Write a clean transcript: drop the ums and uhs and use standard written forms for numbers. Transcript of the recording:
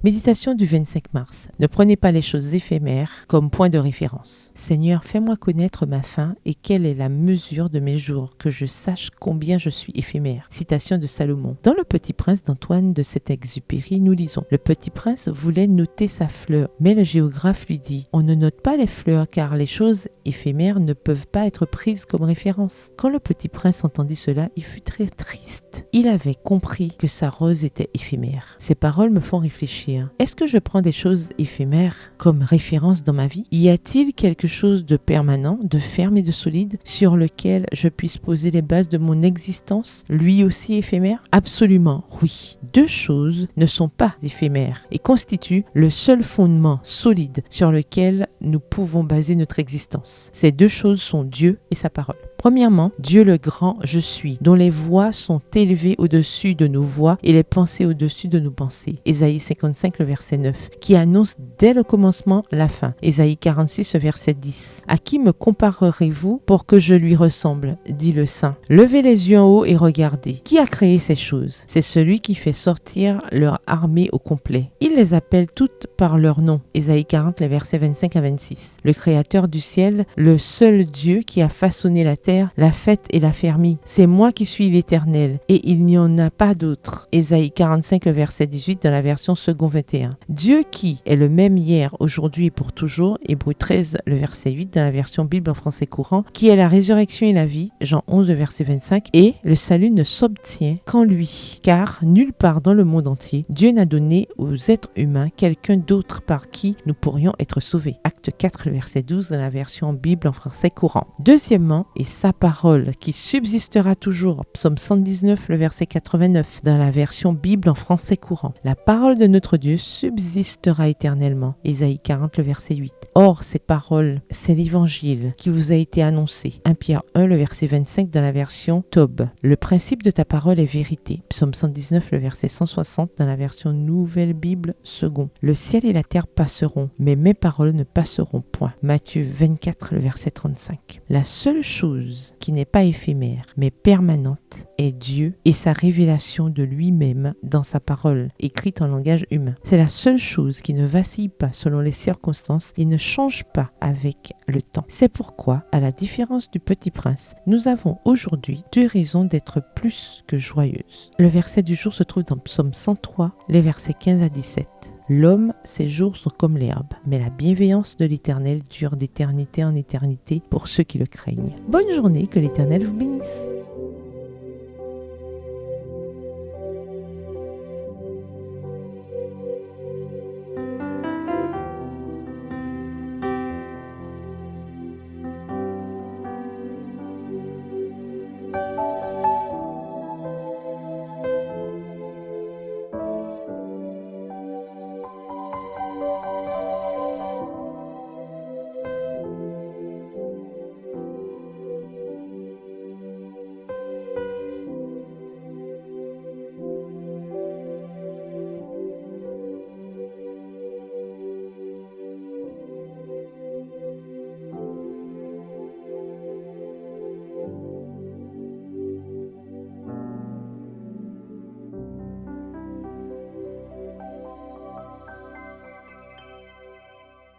Méditation du 25 mars. Ne prenez pas les choses éphémères comme point de référence. Seigneur, fais-moi connaître ma fin et quelle est la mesure de mes jours, que je sache combien je suis éphémère. Citation de Salomon. Dans Le Petit Prince d'Antoine de Saint-Exupéry, nous lisons: Le Petit Prince voulait noter sa fleur, mais le géographe lui dit: on ne note pas les fleurs car les choses éphémères ne peuvent pas être prises comme référence. Quand le Petit Prince entendit cela, il fut très triste. Il avait compris que sa rose était éphémère. Ces paroles me font réfléchir. Est-ce que je prends des choses éphémères comme référence dans ma vie? Y a-t-il quelque chose de permanent, de ferme et de solide sur lequel je puisse poser les bases de mon existence, lui aussi éphémère? Absolument, oui. Deux choses ne sont pas éphémères et constituent le seul fondement solide sur lequel nous pouvons baser notre existence. Ces deux choses sont Dieu et sa parole. Premièrement, Dieu le grand je suis, dont les voix sont élevées au-dessus de nos voix et les pensées au-dessus de nos pensées. Ésaïe 55, le verset 9, qui annonce dès le commencement la fin. Ésaïe 46, le verset 10. À qui me comparerez-vous pour que je lui ressemble, dit le Saint. Levez les yeux en haut et regardez. Qui a créé ces choses? C'est celui qui fait sortir leur armée au complet. Il les appelle toutes par leur nom. Ésaïe 40, les versets 25 à 26. Le Créateur du ciel, le seul Dieu qui a façonné la terre, l'a faite et l'a fermie. C'est moi qui suis l'Éternel et il n'y en a pas d'autre. Ésaïe 45, le verset 18 dans la version second 21. Dieu qui est le même hier, aujourd'hui et pour toujours. Hébreux 13, le verset 8 dans la version Bible en français courant, qui est la résurrection et la vie. Jean 11, le verset 25. Et le salut ne s'obtient qu'en lui, car nulle part dans le monde entier, Dieu n'a donné aux êtres humains quelqu'un d'autre par qui nous pourrions être sauvés. Acte 4, le verset 12 dans la version Bible en français courant. Deuxièmement, et sa parole qui subsistera toujours, Psaume 119, le verset 89, dans la version Bible en français courant. La parole de notre Dieu subsistera éternellement, Ésaïe 40, le verset 8. Or, cette parole, c'est l'évangile qui vous a été annoncé, 1 Pierre 1, le verset 25, dans la version Tob. Le principe de ta parole est vérité, Psaume 119, le verset 160, dans la version Nouvelle Bible second. Le ciel et la terre passeront, mais mes paroles ne passeront point, Matthieu 24, le verset 35. La seule chose qui n'est pas éphémère, mais permanente, est Dieu et sa révélation de lui-même dans sa parole, écrite en langage humain. C'est la seule chose qui ne vacille pas selon les circonstances et ne change pas avec le temps. C'est pourquoi, à la différence du Petit Prince, nous avons aujourd'hui deux raisons d'être plus que joyeuses. Le verset du jour se trouve dans Psaume 103, les versets 15 à 17. L'homme, ses jours sont comme l'herbe, mais la bienveillance de l'Éternel dure d'éternité en éternité pour ceux qui le craignent. Bonne journée, que l'Éternel vous bénisse.